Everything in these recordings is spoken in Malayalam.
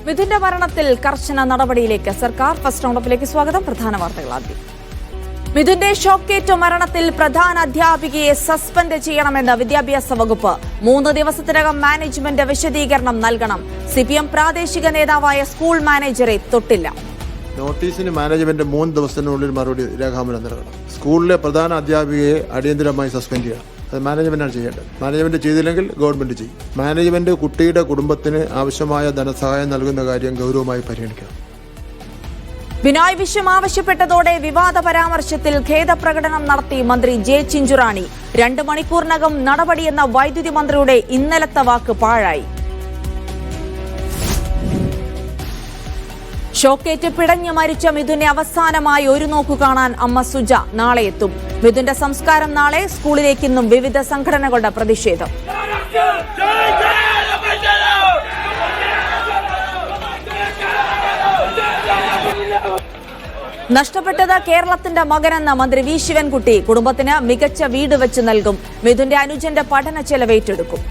മിഥുന്റെ മരണത്തിൽ കർശന നടപടിയിലേക്ക് സർക്കാർ. ഫസ്റ്റ് റൗണ്ടപ്പിലേക്ക് സ്വാഗതം. പ്രധാന വാർത്തകൾ ആദ്യം. മിഥുന്റെ ഷോക്കേറ്റ മരണത്തിൽ പ്രധാന അധ്യാപികയെ സസ്പെൻഡ് ചെയ്യണമെന്ന് വിദ്യാഭ്യാസ വകുപ്പ്. 3 ദിവസത്തിനകം മാനേജ്മെന്റ് വിശദീകരണം നൽകണം. CPM പ്രാദേശിക നേതാവായ സ്കൂൾ മാനേജറെ തൊട്ടില്ല. നോട്ടീസിന് മാനേജ്മെന്റ് 3 ദിവസത്തിനുള്ളിൽ മറുപടി രേഖാമൂലം നൽകണം. സ്കൂളിലെ പ്രധാന അധ്യാപികയെ അടിയന്തരമായി സസ്പെൻഡ് ചെയ്യണം. അത് മാനേജ്മെന്റാണ് ചെയ്യേണ്ടത്. മാനേജ്മെന്റ് ചെയ്തില്ലെങ്കിൽ ഗവൺമെന്റ് ചെയ്യും. മാനേജ്മെന്റ് കുട്ടിയുടെ കുടുംബത്തിന് ആവശ്യമായ ധനസഹായം നൽകുന്ന കാര്യം ഗൗരവമായി പരിഗണിക്കണം. ബിനോയ് വിശ്വം ആവശ്യപ്പെട്ടതോടെ വിവാദ പരാമർശത്തിൽ ഖേദപ്രകടനം നടത്തി മന്ത്രി ജെ ചിഞ്ചുറാണി. 2 മണിക്കൂറിനകം നടപടിയെന്ന വൈദ്യുതി മന്ത്രിയുടെ ഇന്നലത്തെ വാക്ക് പാഴായി. ഷോക്കേറ്റ് പിടഞ്ഞു മരിച്ച മിഥുനെ അവസാനമായി ഒരു നോക്കു കാണാൻ അമ്മ സുജ നാളെ എത്തും. മിഥുന്റെ സംസ്കാരം നാളെ. സ്കൂളിലേക്ക് ഇന്നും വിവിധ സംഘടനകളുടെ പ്രതിഷേധം. നഷ്ടപ്പെട്ടത് കേരളത്തിന്റെ മകനെന്ന മന്ത്രി വി ശിവൻകുട്ടി. കുടുംബത്തിന് മികച്ച വീട് വെച്ച് നൽകും. മിഥുന്റെ അനുജന്റെ പഠന ചെലവേറ്റെടുക്കും.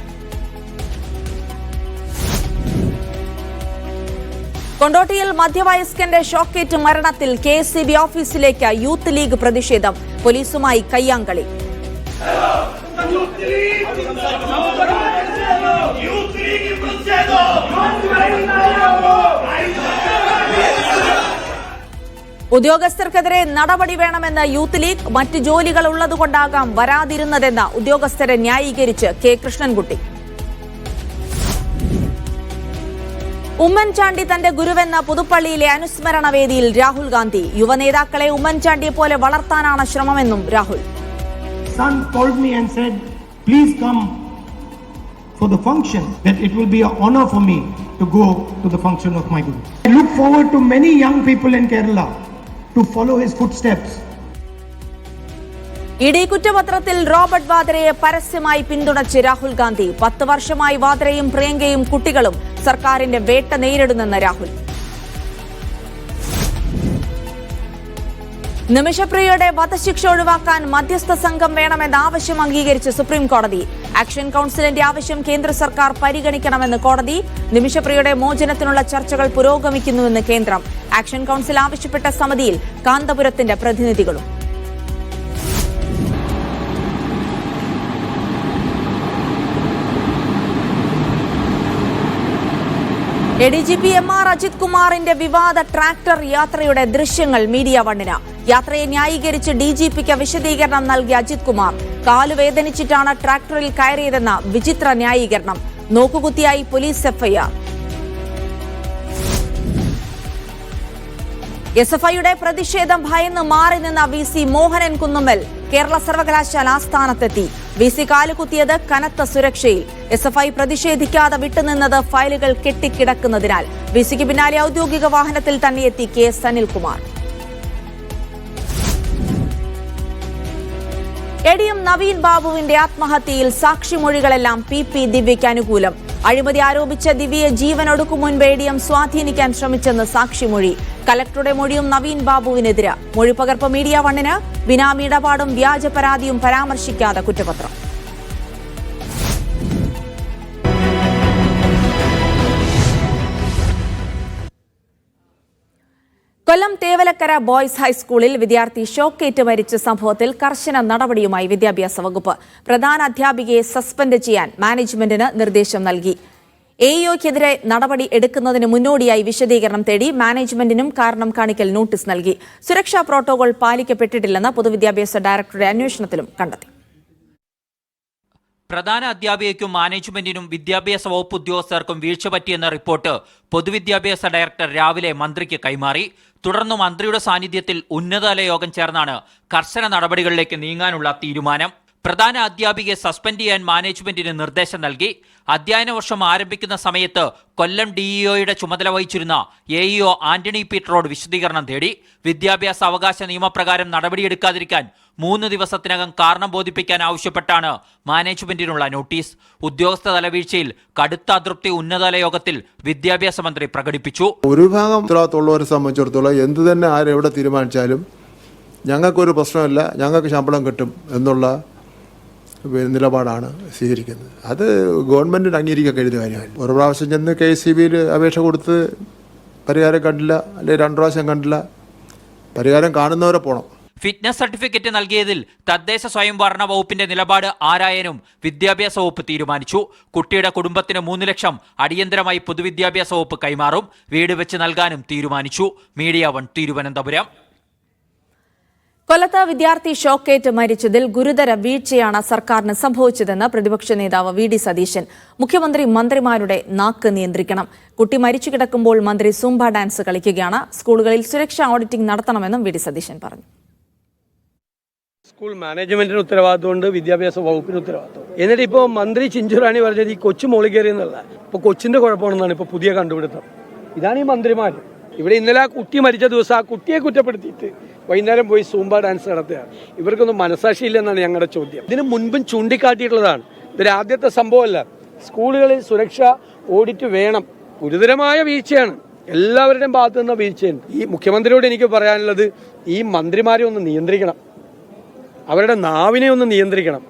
കൊണ്ടോട്ടിയിൽ മധ്യവയസ്കന്റെ ഷോക്കേറ്റ് മരണത്തിൽ KSCB ഓഫീസിലേക്ക് യൂത്ത് ലീഗ് പ്രതിഷേധം. പോലീസുമായി കയ്യാങ്കളി. ഉദ്യോഗസ്ഥർക്കെതിരെ നടപടി വേണമെന്ന് യൂത്ത് ലീഗ്. മറ്റ് ജോലികൾ ഉള്ളതുകൊണ്ടാകാം വരാതിരുന്നതെന്ന് ഉദ്യോഗസ്ഥരെ ന്യായീകരിച്ച് K കൃഷ്ണൻകുട്ടി. ഉമ്മൻചാണ്ടി തന്റെ ഗുരുവെന്ന പുതുപ്പള്ളിയിലെ അനുസ്മരണ വേദിയിൽ രാഹുൽ ഗാന്ധി. യുവനേതാക്കളെ ഉമ്മൻചാണ്ടിയെ പോലെ വളർത്താനാണ് ശ്രമമെന്നും Rahul. Son called me and said, "Please come for the function. That it will be an honor for me to go to the function of my guru." I look forward to many young people in Kerala to follow his footsteps. ED കുറ്റപത്രത്തിൽ റോബർട്ട് വാദ്രയെ പരസ്യമായി പിന്തുണച്ച് രാഹുൽ ഗാന്ധി. 10 വർഷമായി വാദ്രയും പ്രിയങ്കയും കുട്ടികളും സർക്കാരിന്റെ വേട്ട നേരിടുന്നെന്ന് രാഹുൽ. നിമിഷപ്രിയയുടെ വധശിക്ഷ ഒഴിവാക്കാൻ മധ്യസ്ഥ സംഘം വേണമെന്ന ആവശ്യം അംഗീകരിച്ച് സുപ്രീം കോടതി. ആക്ഷൻ കൌൺസിലിന്റെ ആവശ്യം കേന്ദ്ര സർക്കാർ പരിഗണിക്കണമെന്ന് കോടതി. നിമിഷപ്രിയയുടെ മോചനത്തിനുള്ള ചർച്ചകൾ പുരോഗമിക്കുന്നുവെന്ന് കേന്ദ്രം. ആക്ഷൻ കൌൺസിൽ ആവശ്യപ്പെട്ട സമിതിയിൽ കാന്തപുരത്തിന്റെ പ്രതിനിധികളും. ADGP MR അജിത് കുമാറിന്റെ വിവാദ ട്രാക്ടർ യാത്രയുടെ ദൃശ്യങ്ങൾ മീഡിയ വണ്ണിന്. യാത്രയെ ന്യായീകരിച്ച് DGPക്ക് വിശദീകരണം നൽകിയ അജിത് കുമാർ. കാലുവേദനിച്ചിട്ടാണ് ട്രാക്ടറിൽ കയറിയതെന്ന വിചിത്ര ന്യായീകരണം. നോക്കുകുത്തിയായി പോലീസ് FIR. SFIയുടെ പ്രതിഷേധം ഭയന്ന് മാറി നിന്ന VC മോഹനൻ കുന്നുമ്മൽ കേരള സർവകലാശാല ആസ്ഥാനത്തെത്തി. VC കാലുകുത്തിയത് കനത്ത സുരക്ഷയിൽ. SFI പ്രതിഷേധിക്കാതെ വിട്ടുനിന്നത് ഫയലുകൾ കെട്ടിക്കിടക്കുന്നതിനാൽ. VCക്ക് പിന്നാലെ ഔദ്യോഗിക വാഹനത്തിൽ തന്നെ എത്തി KS അനിൽകുമാർ. ADM നവീൻ ബാബുവിന്റെ ആത്മഹത്യയിൽ സാക്ഷിമൊഴികളെല്ലാം PP ദിവ്യയ്ക്ക് അനുകൂലം. അഴിമതി ആരോപിച്ച ദിവ്യയെ ജീവനൊടുക്കും മുൻപ് ADM സ്വാധീനിക്കാൻ ശ്രമിച്ചെന്ന് സാക്ഷിമൊഴി. കലക്ടറുടെ മൊഴിയും നവീൻ ബാബുവിനെതിരെ. മൊഴിപ്പകർപ്പ് മീഡിയ വണ്ണിന്. ബിനാമി ഇടപാടും വ്യാജ പരാതിയും പരാമർശിക്കാതെ കുറ്റപത്രം. കൊല്ലം തേവലക്കര ബോയ്സ് ഹൈസ്കൂളിൽ വിദ്യാർത്ഥി ഷോക്കേറ്റ് മരിച്ച സംഭവത്തിൽ കർശന നടപടിയുമായി വിദ്യാഭ്യാസ വകുപ്പ്. പ്രധാന അധ്യാപികയെ സസ്പെൻഡ് ചെയ്യാൻ മാനേജ്മെന്റിന് നിർദ്ദേശം നൽകി. AEOക്കെതിരെ നടപടി എടുക്കുന്നതിന് മുന്നോടിയായി വിശദീകരണം തേടി മാനേജ്മെന്റിനും കാരണം കാണിക്കൽ നോട്ടീസ് നൽകി. സുരക്ഷാ പ്രോട്ടോകോൾ പാലിക്കപ്പെട്ടിട്ടില്ലെന്ന് പൊതുവിദ്യാഭ്യാസ ഡയറക്ടറുടെ അന്വേഷണത്തിലും കണ്ടെത്തി. പ്രധാന അധ്യാപികയ്ക്കും മാനേജ്മെന്റിനും വിദ്യാഭ്യാസ വകുപ്പ് ഉദ്യോഗസ്ഥർക്കും വീഴ്ച പറ്റിയെന്ന റിപ്പോർട്ട് പൊതുവിദ്യാഭ്യാസ ഡയറക്ടർ രാവിലെ മന്ത്രിക്ക് കൈമാറി. തുടർന്ന് മന്ത്രിയുടെ സാന്നിധ്യത്തിൽ ഉന്നതതല യോഗം ചേർന്നാണ് കർശന നടപടികളിലേക്ക് നീങ്ങാനുള്ള തീരുമാനം. പ്രധാന അധ്യാപികയെ സസ്പെൻഡ് ചെയ്യാൻ മാനേജ്മെന്റിന് നിർദ്ദേശം നൽകി. അധ്യയന വർഷം ആരംഭിക്കുന്ന സമയത്ത് കൊല്ലം DEOയുടെ ചുമതല വഹിച്ചിരുന്ന AEO ആന്റണി പീറ്ററോട് വിശദീകരണം തേടി. വിദ്യാഭ്യാസ അവകാശ നിയമപ്രകാരം നടപടിയെടുക്കാതിരിക്കാൻ 3 ദിവസത്തിനകം കാരണം ബോധിപ്പിക്കാൻ ആവശ്യപ്പെട്ടാണ് മാനേജ്മെന്റിനുള്ള നോട്ടീസ്. ഉദ്യോഗസ്ഥ തലവീഴ്ചയിൽ കടുത്ത അതൃപ്തി ഉന്നതതല യോഗത്തിൽ വിദ്യാഭ്യാസ മന്ത്രി പ്രകടിപ്പിച്ചു. ഒരു ഭാഗം ഉത്തരവാദിത്തമുള്ളവരെ സംബന്ധിച്ചിടത്തോളം എന്ത് തന്നെ ആരെവിടെ തീരുമാനിച്ചാലും ഞങ്ങൾക്കൊരു പ്രശ്നമില്ല, ഞങ്ങൾക്ക് ശമ്പളം കിട്ടും എന്നുള്ള നിലപാടാണ് സ്വീകരിക്കുന്നത്. അത് ഗവൺമെൻറ്റിന് അംഗീകരിക്കാൻ കഴിയുന്ന കാര്യമാണ്. ഒരു പ്രാവശ്യം ചെന്ന് KCBയിൽ അപേക്ഷ കൊടുത്ത് പരിഹാരം കണ്ടില്ല, അല്ലെങ്കിൽ 2 പ്രാവശ്യം കണ്ടില്ല, പരിഹാരം കാണുന്നവരെ പോകണം. ഫിറ്റ്നസ് സർട്ടിഫിക്കറ്റ് നൽകിയതിൽ തദ്ദേശ സ്വയംഭരണ വകുപ്പിന്റെ നിലപാട് ആരായാനും വിദ്യാഭ്യാസ വകുപ്പ് തീരുമാനിച്ചു. കുട്ടിയുടെ കുടുംബത്തിന് 3 ലക്ഷം അടിയന്തരമായി പൊതുവിദ്യാഭ്യാസ വകുപ്പ് കൈമാറും. വീട് വെച്ച് നൽകാനും തീരുമാനിച്ചു. മീഡിയ 1 തിരുവനന്തപുരം. കൊല്ലത്ത് വിദ്യാർത്ഥി ഷോക്കേറ്റ് മരിച്ചതിൽ ഗുരുതര വീഴ്ചയാണ് സർക്കാരിന് സംഭവിച്ചതെന്ന് പ്രതിപക്ഷ നേതാവ് VD സതീശൻ. മുഖ്യമന്ത്രി മന്ത്രിമാരുടെ നാക്ക് നിയന്ത്രിക്കണം. കുട്ടി മരിച്ചു കിടക്കുമ്പോൾ മന്ത്രി സൂംബ ഡാൻസ് കളിക്കുകയാണ്. സ്കൂളുകളിൽ സുരക്ഷാ ഓഡിറ്റിംഗ് നടത്തണമെന്നും VD സതീശൻ പറഞ്ഞു. സ്കൂൾ മാനേജ്മെന്റിന് ഉത്തരവാദിത്തമുണ്ട്, വിദ്യാഭ്യാസ വകുപ്പിന് ഉത്തരവാദിത്തം. എന്നിട്ട് ഇപ്പോൾ മന്ത്രി ചിഞ്ചുറാണി പറഞ്ഞത് ഈ കൊച്ചു മോളി കയറി എന്നുള്ള ഇപ്പോൾ കൊച്ചിന്റെ കുഴപ്പമാണെന്നാണ് ഇപ്പോൾ പുതിയ കണ്ടുപിടുത്തം. ഇതാണ് ഈ മന്ത്രിമാർ. ഇവിടെ ഇന്നലെ ആ കുട്ടി മരിച്ച ദിവസം ആ കുട്ടിയെ കുറ്റപ്പെടുത്തിയിട്ട് വൈകുന്നേരം പോയി സൂംബ ഡാൻസ് നടത്തുകയാണ്. ഇവർക്കൊന്നും മനസാക്ഷിയില്ലെന്നാണ് ഞങ്ങളുടെ ചോദ്യം. ഇതിന് മുൻപും ചൂണ്ടിക്കാട്ടിയിട്ടുള്ളതാണ്. ഇതൊരു ആദ്യത്തെ സംഭവമല്ല. സ്കൂളുകളിൽ സുരക്ഷാ ഓഡിറ്റ് വേണം. ഗുരുതരമായ വീഴ്ചയാണ്, എല്ലാവരുടെയും ഭാഗത്തു നിന്ന വീഴ്ചയാണ്. ഈ മുഖ്യമന്ത്രിയോട് എനിക്ക് പറയാനുള്ളത്, ഈ മന്ത്രിമാരെ ഒന്ന് നിയന്ത്രിക്കണം, അവരുടെ നാവിനെ ഒന്ന് നിയന്ത്രിക്കണം.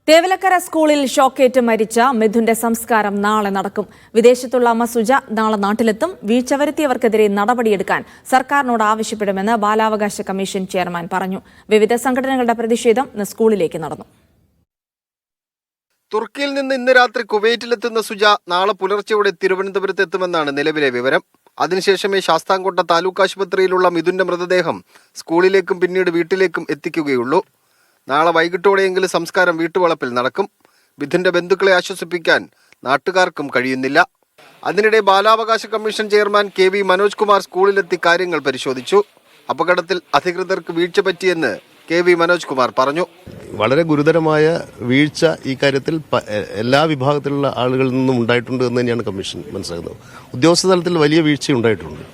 തേവലക്കര സ്കൂളിൽ ഷോക്കേറ്റ് മരിച്ച മിഥുന്റെ സംസ്കാരം നാളെ നടക്കും. വിദേശത്തുള്ള മസുജ നാളെ നാട്ടിലെത്തും. വീഴ്ച വരുത്തിയവർക്കെതിരെ നടപടിയെടുക്കാൻ സർക്കാരിനോട് ആവശ്യപ്പെടുമെന്ന് ബാലാവകാശ കമ്മീഷൻ ചെയർമാൻ പറഞ്ഞു. വിവിധ സംഘടനകളുടെ പ്രതിഷേധം ഇന്ന് സ്കൂളിലേക്ക് നടന്നു. തുർക്കിയിൽ നിന്ന് ഇന്ന് രാത്രി കുവൈറ്റിലെത്തുന്ന സുജ നാളെ പുലർച്ചെയോടെ തിരുവനന്തപുരത്ത് എത്തുമെന്നാണ് നിലവിലെ വിവരം. അതിനുശേഷമേ ശാസ്താംകോട്ട താലൂക്ക് ആശുപത്രിയിലുള്ള മിഥുന്റെ മൃതദേഹം സ്കൂളിലേക്കും പിന്നീട് വീട്ടിലേക്കും എത്തിക്കുകയുള്ളൂ. നാളെ വൈകിട്ടോടെയെങ്കിലും സംസ്കാരം വീട്ടുവളപ്പിൽ നടക്കും. മിഥുന്റെ ബന്ധുക്കളെ ആശ്വസിപ്പിക്കാൻ നാട്ടുകാർക്കും കഴിയുന്നില്ല. അതിനിടെ ബാലാവകാശ commission chairman KV Manoj Kumar സ്കൂളിലെത്തി കാര്യങ്ങൾ പരിശോധിച്ചു. അപകടത്തിൽ അധികൃതർക്ക് വീഴ്ച പറ്റിയെന്ന് KV മനോജ് കുമാർ പറഞ്ഞു. വളരെ ഗുരുതരമായ വീഴ്ച ഈ കാര്യത്തിൽ എല്ലാ വിഭാഗത്തിലുള്ള ആളുകളിൽ നിന്നും ഉണ്ടായിട്ടുണ്ട് എന്ന് തന്നെയാണ് കമ്മീഷൻ മനസ്സിലാക്കുന്നത്. ഉദ്യോഗസ്ഥ തലത്തിൽ വലിയ വീഴ്ച ഉണ്ടായിട്ടുണ്ട്.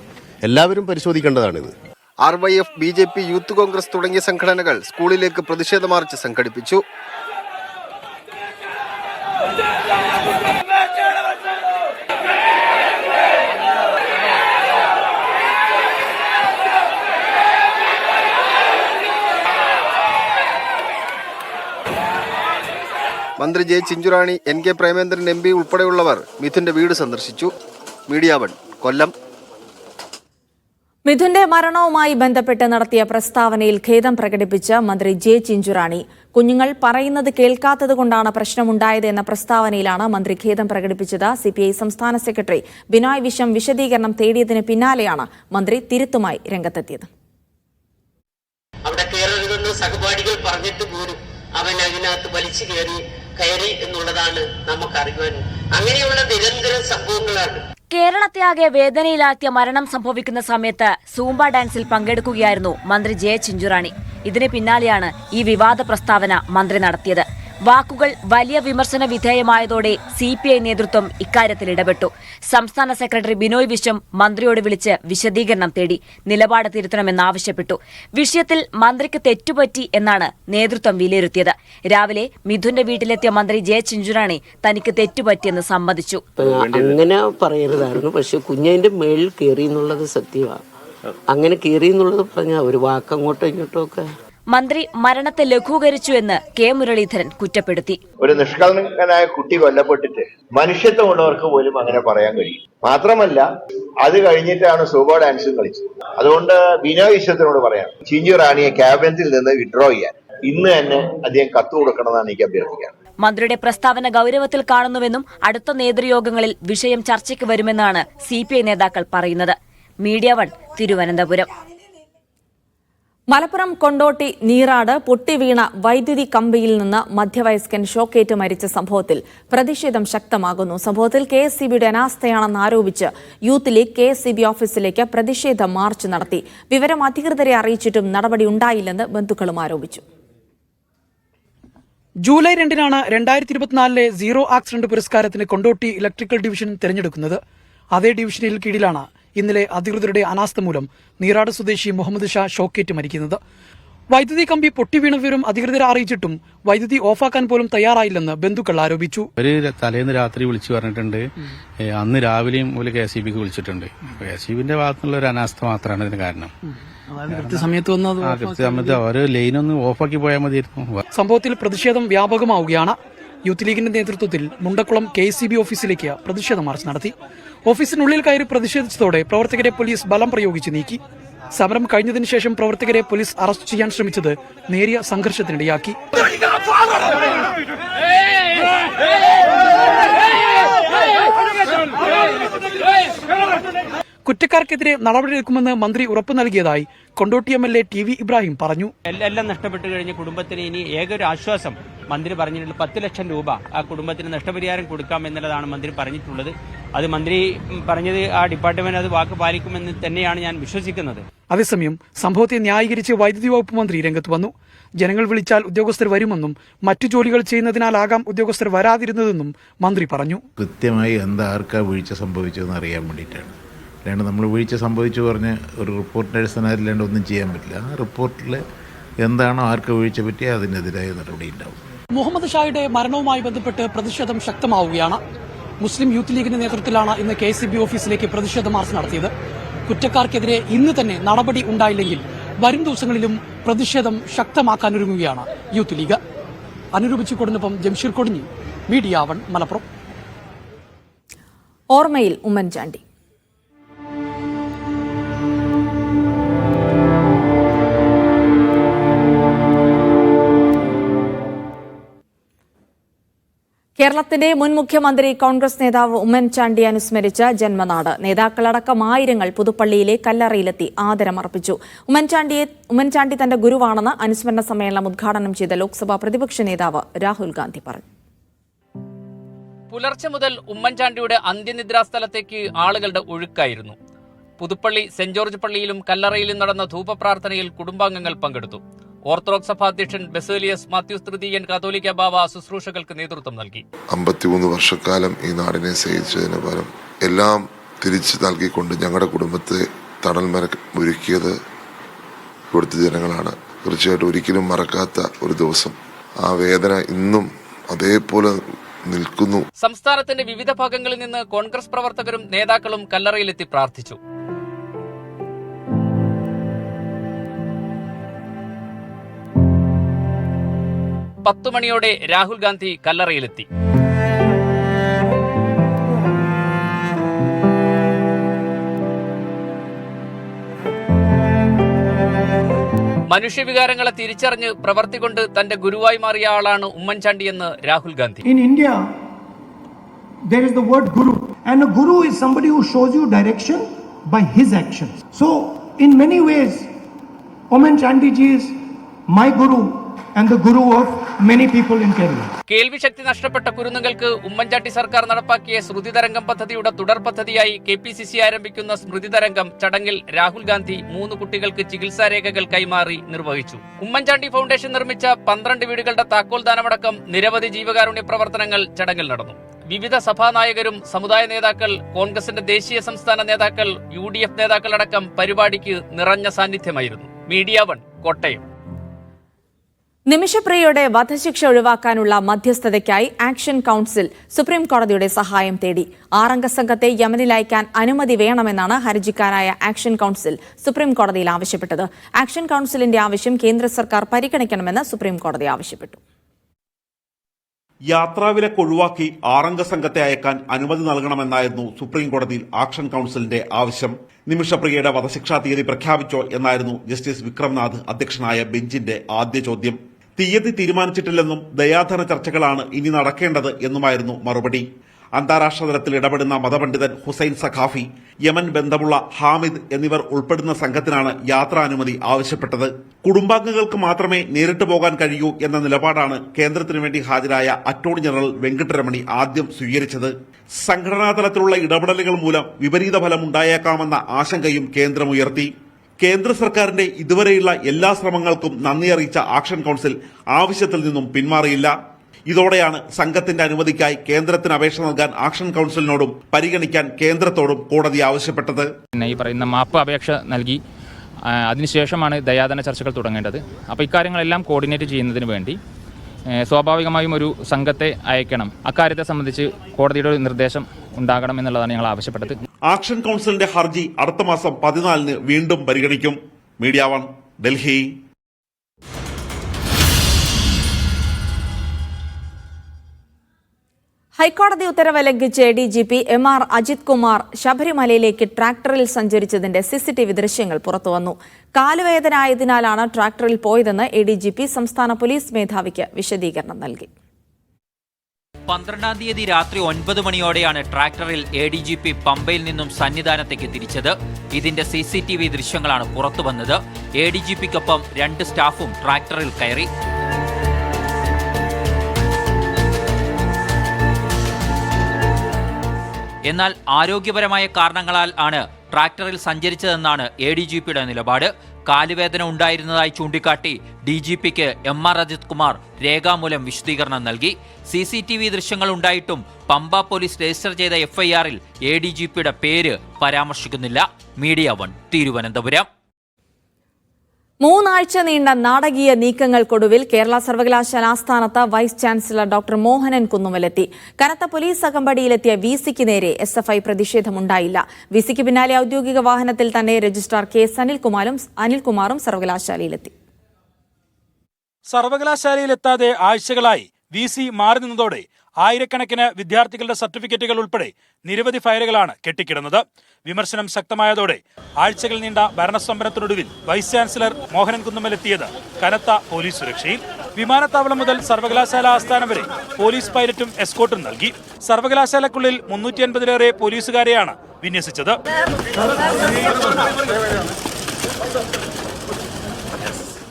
എല്ലാവരും പരിശോധിക്കേണ്ടതാണിത്. RYF, BJP, യൂത്ത് കോൺഗ്രസ് തുടങ്ങിയ സംഘടനകൾ സ്കൂളിലേക്ക് പ്രതിഷേധ മാർച്ച് സംഘടിപ്പിച്ചു. മന്ത്രി J. Chinchu Rani, NK Premendran MP ഉൾപ്പെടെയുള്ളവർ മിഥുന്റെ വീട് സന്ദർശിച്ചു. മീഡിയ 1 കൊല്ലം. മിഥുന്റെ മരണവുമായി ബന്ധപ്പെട്ട് നടത്തിയ പ്രസ്താവനയിൽ ഖേദം പ്രകടിപ്പിച്ച മന്ത്രി J. ചിഞ്ചുറാണി. കുഞ്ഞുങ്ങൾ പറയുന്നത് കേൾക്കാത്തതുകൊണ്ടാണ് പ്രശ്നമുണ്ടായത് എന്ന പ്രസ്താവനയിലാണ് മന്ത്രി ഖേദം പ്രകടിപ്പിച്ചത്. CPI സംസ്ഥാന സെക്രട്ടറി ബിനോയ് വിശ്വം വിശദീകരണം തേടിയതിന് പിന്നാലെയാണ് മന്ത്രി തിരുത്തുമായി രംഗത്തെത്തിയത്. അവിടെ കയറരുതെന്ന് സഹപാഠികൾ പറഞ്ഞിട്ട് പോലും അവൻ അതിനകത്ത് വലിച്ചു കയറി എന്നുള്ളതാണ് നമുക്കറിയുവാൻ. അങ്ങനെയുള്ള നിരന്തരം സംഭവങ്ങളാണ്. കേരളത്തെയാകെ വേദനയിലാഴ്ത്തിയ മരണം സംഭവിക്കുന്ന സമയത്ത് സൂംബ ഡാൻസിൽ പങ്കെടുക്കുകയായിരുന്നു മന്ത്രി J. ചിഞ്ചുറാണി. ഇതിന് പിന്നാലെയാണ് ഈ വിവാദ പ്രസ്താവന മന്ത്രി നടത്തിയത്. വാക്കുകൾ വലിയ വിമർശന വിധേയമായതോടെ CPI നേതൃത്വം ഇക്കാര്യത്തിൽ ഇടപെട്ടു. സംസ്ഥാന സെക്രട്ടറി ബിനോയ് വിശ്വം മന്ത്രിയോട് വിളിച്ച് വിശദീകരണം തേടി, നിലപാട് തിരുത്തണമെന്നാവശ്യപ്പെട്ടു. വിഷയത്തിൽ മന്ത്രിക്ക് തെറ്റുപറ്റി എന്നാണ് നേതൃത്വം വിലയിരുത്തിയത്. രാവിലെ മിഥുന്റെ വീട്ടിലെത്തിയ മന്ത്രി J. ചിഞ്ചുറാണി തനിക്ക് തെറ്റുപറ്റിയെന്ന് സമ്മതിച്ചു. അങ്ങനെ പറയരുതായിരുന്നു, പക്ഷെ കുഞ്ഞതിന്റെ മേളിൽ കയറി എന്നുള്ളത് സത്യമാണ്. അങ്ങനെ കയറി എന്നുള്ളത് പറഞ്ഞ ഒരു വാക്കങ്ങോട്ടോ ഇങ്ങോട്ടോ ഒക്കെ. മന്ത്രി മരണത്തെ ലഘൂകരിച്ചു എന്ന് K. മുരളീധരൻ കുറ്റപ്പെടുത്തി. ഒരു നിഷ്കളങ്കനായ കുട്ടി കൊല്ലപ്പെട്ടിട്ട് മനുഷ്യത്വമുള്ളവർക്ക് പോലും അങ്ങനെ പറയാൻ കഴിയും. മാത്രമല്ല, അത് കഴിഞ്ഞിട്ടാണ് സൂംബ ഡാൻസും കളിച്ചത്. അതുകൊണ്ട് ബിനോയ് വിശ്വത്തിനോട് പറയാം, ചിഞ്ചുറാണിയെ ക്യാബിനറ്റിൽ നിന്ന് വിഡ്രോ ചെയ്യാൻ ഇന്ന് തന്നെ അദ്ദേഹം കത്ത് കൊടുക്കണമെന്നാണ് എനിക്ക് അഭ്യർത്ഥിക്കാൻ. മന്ത്രിയുടെ പ്രസ്താവന ഗൌരവത്തിൽ കാണുന്നുവെന്നും അടുത്ത നേതൃയോഗങ്ങളിൽ വിഷയം ചർച്ചയ്ക്ക് വരുമെന്നാണ് CPI നേതാക്കൾ പറയുന്നത്. മീഡിയ 1 തിരുവനന്തപുരം. മലപ്പുറം കൊണ്ടോട്ടി നീറാട് പൊട്ടിവീണ വൈദ്യുതി കമ്പിയിൽ നിന്ന് മധ്യവയസ്കൻ ഷോക്കേറ്റ് മരിച്ച സംഭവത്തിൽ പ്രതിഷേധം ശക്തമാകുന്നു. സംഭവത്തിൽ KSCBയുടെ അനാസ്ഥയാണെന്ന് ആരോപിച്ച് യൂത്ത് ലീഗ് KSCB ഓഫീസിലേക്ക് പ്രതിഷേധ മാർച്ച് നടത്തി. വിവരം അധികൃതരെ അറിയിച്ചിട്ടും നടപടി ഉണ്ടായില്ലെന്ന് ബന്ധുക്കളും ആരോപിച്ചു. ജൂലൈ 2-നാണ് 2024 സീറോ ആക്സിഡന്റ് പുരസ്കാരത്തിന് കൊണ്ടോട്ടി ഇലക്ട്രിക്കൽ ഡിവിഷൻ തിരഞ്ഞെടുക്കുന്നത്. അതേ ഡിവിഷനിൽ കീഴിലാണ് ഇന്നലെ അധികൃതരുടെ അനാസ്ഥ മൂലം നീറാട് സ്വദേശി മുഹമ്മദ് ഷാ ഷോക്കേറ്റ് മരിക്കുന്നത്. വൈദ്യുതി കമ്പി പൊട്ടിവീണ വിവരം അധികൃതരെ അറിയിച്ചിട്ടും വൈദ്യുതി ഓഫാക്കാൻ പോലും തയ്യാറായില്ലെന്ന് ബന്ധുക്കൾ ആരോപിച്ചു. തലേന്ന് രാത്രി വിളിച്ചു പറഞ്ഞിട്ടുണ്ട്, അന്ന് രാവിലെയും KSCBക്ക് വിളിച്ചിട്ടുണ്ട്. KSCBന്റെ ഭാഗത്തുനിന്നുള്ള ഒരു അനാസ്ഥ മാത്രമാണ് ഇതിന് കാരണം. കൃത്യസമയത്ത് വന്നത് കൃത്യസമയത്ത് അവര് ലൈനൊന്ന് ഓഫാക്കി പോയാൽ മതിയായിരുന്നു. സംഭവത്തിൽ പ്രതിഷേധം വ്യാപകമാവുകയാണ്. യൂത്ത് ലീഗിന്റെ നേതൃത്വത്തിൽ മുണ്ടക്കുളം KCB ഓഫീസിലേക്ക് പ്രതിഷേധ മാർച്ച് നടത്തി. ഓഫീസിനുള്ളിൽ കയറി പ്രതിഷേധിച്ചതോടെ പ്രവർത്തകരെ പോലീസ് ബലം പ്രയോഗിച്ച് നീക്കി. സമരം കഴിഞ്ഞതിനു ശേഷം പ്രവർത്തകരെ പോലീസ് അറസ്റ്റ് ചെയ്യാൻ ശ്രമിച്ചത് നേരിയ സംഘർഷത്തിനിടയാക്കി. കുറ്റക്കാർക്കെതിരെ നടപടിയെടുക്കുമെന്ന് മന്ത്രി ഉറപ്പു നൽകിയതായി കൊണ്ടോട്ടി MLA TV ഇബ്രാഹിം പറഞ്ഞു. എല്ലാം നഷ്ടപ്പെട്ടു കഴിഞ്ഞ കുടുംബത്തിന് ഇനി ഏകൊരു ആശ്വാസം മന്ത്രി പറഞ്ഞിട്ടുള്ള 10 ലക്ഷം രൂപ ആ കുടുംബത്തിന് നഷ്ടപരിഹാരം കൊടുക്കാം എന്നുള്ളതാണ് മന്ത്രി പറഞ്ഞിട്ടുള്ളത്. അത് മന്ത്രി പറഞ്ഞത് ആ ഡിപ്പാർട്ട്മെന്റ് അത് വാക്ക് പാലിക്കുമെന്ന് തന്നെയാണ് ഞാൻ വിശ്വസിക്കുന്നത്. അതേസമയം സംഭവത്തെ ന്യായീകരിച്ച് വൈദ്യുതി വകുപ്പ് മന്ത്രി രംഗത്ത് വന്നു. ജനങ്ങൾ വിളിച്ചാൽ ഉദ്യോഗസ്ഥർ വരുമെന്നും മറ്റു ജോലികൾ ചെയ്യുന്നതിനാലാകാം ഉദ്യോഗസ്ഥർ വരാതിരുന്നതെന്നും മന്ത്രി പറഞ്ഞു. കൃത്യമായി ആർക്കാ വീഴ്ച സംഭവിച്ചതെന്ന് അറിയാൻ വേണ്ടിയിട്ടാണ്. അല്ലാണ്ട് നമ്മൾ വീഴ്ച സംഭവിച്ചു പറഞ്ഞ് ഒരു റിപ്പോർട്ടിൻ്റെ അടിസ്ഥാനത്തിലാണ്ട് ഒന്നും ചെയ്യാൻ പറ്റില്ല. ആ റിപ്പോർട്ടിൽ എന്താണോ ആർക്ക് വീഴ്ച പറ്റിയ അതിനെതിരായ നടപടി ഉണ്ടാവും. മുഹമ്മദ് ഷായുടെ മരണവുമായി ബന്ധപ്പെട്ട് പ്രതിഷേധം ശക്തമാവുകയാണ്. മുസ്ലിം യൂത്ത് ലീഗിന്റെ നേതൃത്വത്തിലാണ് ഇന്ന് KCB ഓഫീസിലേക്ക് പ്രതിഷേധ മാർച്ച് നടത്തിയത്. കുറ്റക്കാർക്കെതിരെ ഇന്ന് തന്നെ നടപടി ഉണ്ടായില്ലെങ്കിൽ വരും ദിവസങ്ങളിലും പ്രതിഷേധം ശക്തമാക്കാനൊരുങ്ങുകയാണ് യൂത്ത് ലീഗ്. അനുരൂപിച്ചുകൊടിനൊപ്പം ജംഷീർ കൊടിഞ്ഞി, മീഡിയ 1 മലപ്പുറം. ഓർമ്മയിൽ ഉമ്മൻചാണ്ടി. കേരളത്തിന്റെ മുൻ മുഖ്യമന്ത്രി കോൺഗ്രസ് നേതാവ് ഉമ്മൻചാണ്ടി അനുസ്മരിച്ച ജന്മനാട് നേതാക്കളടക്കം ആയിരങ്ങൾ പുതുപ്പള്ളിയിലെ കല്ലറയിലെത്തി ആദരമർപ്പിച്ചു. ഉമ്മൻചാണ്ടി തന്റെ ഗുരുവാണെന്ന് അനുസ്മരണ സമ്മേളനം ഉദ്ഘാടനം ചെയ്ത ലോക്സഭാ പ്രതിപക്ഷ നേതാവ് രാഹുൽ ഗാന്ധി പറഞ്ഞു. പുലർച്ചെ മുതൽ ഉമ്മൻചാണ്ടിയുടെ അന്ത്യനിദ്രാ സ്ഥലത്തേക്ക് ആളുകളുടെ ഒഴുക്കായിരുന്നു. പുതുപ്പള്ളി സെന്റ് ജോർജ് പള്ളിയിലും കല്ലറയിലും നടന്ന ധൂപപ്രാർത്ഥനയിൽ കുടുംബാംഗങ്ങൾ പങ്കെടുത്തു. ഓർത്തഡോക്സ് സഭാ അധ്യക്ഷൻ ബസേലിയസ് മാത്യൂസ് തൃതീയൻ കാതോലിക്ക ബാവ ശുശ്രൂഷകൾക്ക് നേതൃത്വം നൽകി. 53 വർഷക്കാലം ഈ നാടിനെ സേവിച്ചതിന് പകരം എല്ലാം തിരിച്ചു നൽകിക്കൊണ്ട് ഞങ്ങളുടെ കുടുംബത്തെ തണൽമര ഒരുക്കിയത് ഇവിടുത്തെ ജനങ്ങളാണ്. തീർച്ചയായിട്ടും ഒരിക്കലും മറക്കാത്ത ഒരു ദിവസം. ആ വേദന ഇന്നും അതേപോലെ നിൽക്കുന്നു. സംസ്ഥാനത്തിന്റെ വിവിധ ഭാഗങ്ങളിൽ നിന്ന് കോൺഗ്രസ് പ്രവർത്തകരും നേതാക്കളും കല്ലറയിലെത്തി പ്രാർത്ഥിച്ചു. 10 മണിയോടെ രാഹുൽ ഗാന്ധി കല്ലറയിലെത്തി. മനുഷ്യവികാരങ്ങളെ തിരിച്ചറിഞ്ഞ് പ്രവർത്തി കൊണ്ട് തന്റെ ഗുരുവായി മാറിയ ആളാണ് ഉമ്മൻചാണ്ടി എന്ന് Rahul Gandhi. In India, there is the word guru, and a guru is somebody who shows you direction by his actions. So, in many ways, Ummenshandy ji is my guru and the guru of many people in Kerala. കേൾവിശക്തി നഷ്ടപ്പെട്ട കുരുന്നുകൾക്ക് ഉമ്മൻചാണ്ടി സർക്കാർ നടപ്പാക്കിയ സ്മൃതിതരംഗം പദ്ധതിയുടെ തുടർ പദ്ധതിയായി KPCC ആരംഭിക്കുന്ന സ്മൃതിതരംഗം ചടങ്ങിൽ രാഹുൽ ഗാന്ധി 3 കുട്ടികൾക്ക് ചികിത്സാരേഖകൾ കൈമാറി നിർവഹിച്ചു. ഉമ്മൻചാണ്ടി ഫൗണ്ടേഷൻ നിർമ്മിച്ച 12 വീടുകളുടെ താക്കോൽദാനമടക്കം നിരവധി ജീവകാരുണ്യ പ്രവർത്തനങ്ങൾ ചടങ്ങിൽ നടന്നു. വിവിധ സഭാനായകരും സമുദായ നേതാക്കൾ, കോൺഗ്രസിന്റെ ദേശീയ സംസ്ഥാന നേതാക്കൾ, UDF നേതാക്കളടക്കം പരിപാടിക്ക് നിറഞ്ഞ സാന്നിധ്യമായിരുന്നു. മീഡിയ 1 കോട്ടയം. നിമിഷപ്രിയയുടെ വധശിക്ഷ ഒഴിവാക്കാനുള്ള മധ്യസ്ഥതയ്ക്കായി ആക്ഷൻ കൌൺസിൽ സുപ്രീം കോടതിയുടെ സഹായം തേടി. 6 അംഗ സംഘത്തെ യമനിൽ അയക്കാൻ അനുമതി വേണമെന്നാണ് ഹർജിക്കാരായ ആക്ഷൻ കൌൺസിൽ സുപ്രീം കോടതിയിൽ ആവശ്യപ്പെട്ടത്. ആക്ഷൻ കൌൺസിലിന്റെ ആവശ്യം കേന്ദ്ര സർക്കാർ പരിഗണിക്കണമെന്ന് സുപ്രീം കോടതി ആവശ്യപ്പെട്ടു. യാത്രാവിലക്ക് ഒഴിവാക്കി 6 അംഗ സംഘത്തെ അയക്കാൻ അനുമതി നൽകണമെന്നായിരുന്നു സുപ്രീം കോടതിയിൽ ആക്ഷൻ കൌൺസിലിന്റെ ആവശ്യം. നിമിഷപ്രിയയുടെ വധശിക്ഷാ തീയതി പ്രഖ്യാപിച്ചോ എന്നായിരുന്നു ജസ്റ്റിസ് വിക്രംനാഥ് അധ്യക്ഷനായ ബെഞ്ചിന്റെ ആദ്യ ചോദ്യം. തീയതി തീരുമാനിച്ചിട്ടില്ലെന്നും ദയാധന ചർച്ചകളാണ് ഇനി നടക്കേണ്ടത് എന്നുമായിരുന്നു മറുപടി. അന്താരാഷ്ട്ര തലത്തിൽ ഇടപെടുന്ന മതപണ്ഡിതൻ ഹുസൈൻ സഖാഫി, യമൻ ബന്ധമുള്ള ഹാമിദ് എന്നിവർ ഉൾപ്പെടുന്ന സംഘത്തിനാണ് യാത്രാനുമതി ആവശ്യപ്പെട്ടത്. കുടുംബാംഗങ്ങൾക്ക് മാത്രമേ നേരിട്ട് പോകാൻ കഴിയൂ എന്ന നിലപാടാണ് കേന്ദ്രത്തിനു വേണ്ടി ഹാജരായ അറ്റോർണി ജനറൽ വെങ്കിട്ടരമണി ആദ്യം സ്വീകരിച്ചത്. സംഘടനാ തലത്തിലുള്ള ഇടപെടലുകൾ മൂലം വിപരീത ഫലമുണ്ടായേക്കാമെന്ന ആശങ്കയും കേന്ദ്രമുയർത്തി. കേന്ദ്ര സർക്കാരിന്റെ ഇതുവരെയുള്ള എല്ലാ ശ്രമങ്ങൾക്കും നന്ദി അറിയിച്ച ആക്ഷൻ കൌൺസിൽ ആവശ്യത്തിൽ നിന്നും പിന്മാറിയില്ല. ഇതോടെയാണ് സംഘത്തിന്റെ അനുമതിക്കായി കേന്ദ്രത്തിന് അപേക്ഷ നൽകാൻ ആക്ഷൻ കൌൺസിലിനോടും പരിഗണിക്കാൻ കേന്ദ്രത്തോടും കോടതി ആവശ്യപ്പെട്ടത്. ഈ പറയുന്ന മാപ്പ് അപേക്ഷ നൽകി അതിനുശേഷമാണ് ദയാധന ചർച്ചകൾ തുടങ്ങേണ്ടത്. അപ്പോൾ ഇക്കാര്യങ്ങളെല്ലാം കോർഡിനേറ്റ് ചെയ്യുന്നതിന് വേണ്ടി സ്വാഭാവികമായും ഒരു സംഘത്തെ അയക്കണം. അക്കാര്യത്തെ സംബന്ധിച്ച് കോടതിയുടെ നിർദ്ദേശം ഉണ്ടാകണം എന്നുള്ളതാണ് ഞങ്ങൾ ആവശ്യപ്പെട്ടത്. ആക്ഷൻ കൌൺസിലിന്റെ ഹർജി അടുത്ത മാസം 14-ന് വീണ്ടും പരിഗണിക്കും. മീഡിയ 1 ഡൽഹി. ഹൈക്കോടതി ഉത്തരവ് ലംഘിച്ച് ADGP MR അജിത് കുമാർ ശബരിമലയിലേക്ക് ട്രാക്ടറിൽ സഞ്ചരിച്ചതിന്റെ CCTV ദൃശ്യങ്ങൾ പുറത്തുവന്നു. കാലുവേദന ആയതിനാലാണ് ട്രാക്ടറിൽ പോയതെന്ന് ADGP സംസ്ഥാന പോലീസ് മേധാവിക്ക് വിശദീകരണം നൽകി. 12-ാം തീയതി രാത്രി 9 മണിയോടെയാണ് ട്രാക്ടറിൽ ADGP പമ്പയിൽ നിന്നും സന്നിധാനത്തേക്ക് തിരിച്ചത്. ഇതിന്റെ CCTV ദൃശ്യങ്ങളാണ് പുറത്തുവന്നത്. ADGPക്കൊപ്പം 2 സ്റ്റാഫും ട്രാക്ടറിൽ കയറി. എന്നാൽ ആരോഗ്യപരമായ കാരണങ്ങളാൽ ആണ് ട്രാക്ടറിൽ സഞ്ചരിച്ചതെന്നാണ് ADGPയുടെ നിലപാട്. കാലുവേദന ഉണ്ടായിരുന്നതായി ചൂണ്ടിക്കാട്ടി DGPക്ക് MR അജിത് കുമാർ രേഖാമൂലം വിശദീകരണം നൽകി. CCTV ദൃശ്യങ്ങൾ ഉണ്ടായിട്ടും പമ്പ പോലീസ് രജിസ്റ്റർ ചെയ്ത FIRൽ ADGPയുടെ പേര് പരാമർശിക്കുന്നില്ല. മീഡിയ 1 തിരുവനന്തപുരം. 3 ആഴ്ച നീണ്ട നാടകീയ നീക്കങ്ങൾക്കൊടുവിൽ കേരള സർവകലാശാല ആസ്ഥാനത്ത് വൈസ് ചാൻസലർ ഡോക്ടർ മോഹനൻ കുന്നുമ്മലെത്തി. കനത്ത പോലീസ് അകമ്പടിയിലെത്തിയ VCക്ക് നേരെ SFI പ്രതിഷേധമുണ്ടായില്ല. VCക്ക് പിന്നാലെ ഔദ്യോഗിക വാഹനത്തിൽ തന്നെ രജിസ്ട്രാർ KS അനിൽകുമാറും സർവകലാശാലയിലെത്തി. സർവകലാശാലയിലെത്താതെ ആഴ്ചകളായി VC മാറി നിന്നതോടെ ആയിരക്കണക്കിന് വിദ്യാർത്ഥികളുടെ സർട്ടിഫിക്കറ്റുകൾ ഉൾപ്പെടെ നിരവധി ഫയലുകളാണ് കെട്ടിക്കിടന്നത്. വിമർശനം ശക്തമായതോടെ ആഴ്ചകൾ നീണ്ട ഭരണസമരത്തിനൊടുവിൽ വൈസ് ചാൻസലർ മോഹനൻ കുന്നുമ്മലെത്തിയത് കനത്ത പോലീസ് സുരക്ഷയിൽ. വിമാനത്താവളം മുതൽ സർവകലാശാല ആസ്ഥാനം വരെ പോലീസ് പൈലറ്റും എസ്കോർട്ടും നൽകി. സർവകലാശാലക്കുള്ളിൽ 350-ലേറെ പോലീസുകാരെയാണ് വിന്യസിച്ചത്.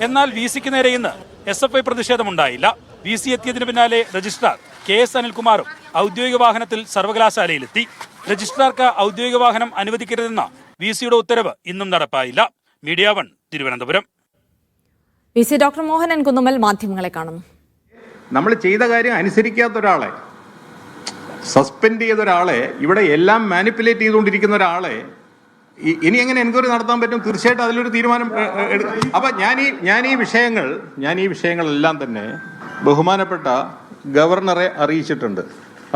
എന്നാൽ VCക്ക് നേരെ ഇന്ന് SFI പ്രതിഷേധമുണ്ടായില്ല. VC എത്തിയതിനു പിന്നാലെ രജിസ്ട്രാർ KS അനിൽകുമാറും ഔദ്യോഗിക വാഹനത്തിൽ സർവകലാശാലയിലെത്തി. രജിസ്ട്രാർക്ക് ഔദ്യോഗിക വാഹനം അനുവദിക്കരുതെന്ന VCയുടെ ഉത്തരവ് ഇന്നും നടപ്പായില്ല. Media 1 Thiruvananthapuram. VC doctor Mohanan Kunnummal മാധ്യമങ്ങളെ കാണുന്നു. നമ്മൾ ചെയ്ത കാര്യം അനുസരിക്കാത്ത ഒരാളെ, സസ്പെൻഡ് ചെയ്ത ഒരാളെ, ഇവിടെ എല്ലാം മാനിപ്പുലേറ്റ് ചെയ്തുകൊണ്ടിരിക്കുന്ന ഒരാളെ ഇനി എങ്ങനെ എൻക്വയറി നടത്താൻ പറ്റും? തീർച്ചയായിട്ടും അതിലൊരു തീരുമാനം അപ്പൊ ഞാൻ ഈ വിഷയങ്ങളെല്ലാം തന്നെ ബഹുമാനപ്പെട്ട ഗവർണറെ അറിയിച്ചിട്ടുണ്ട്.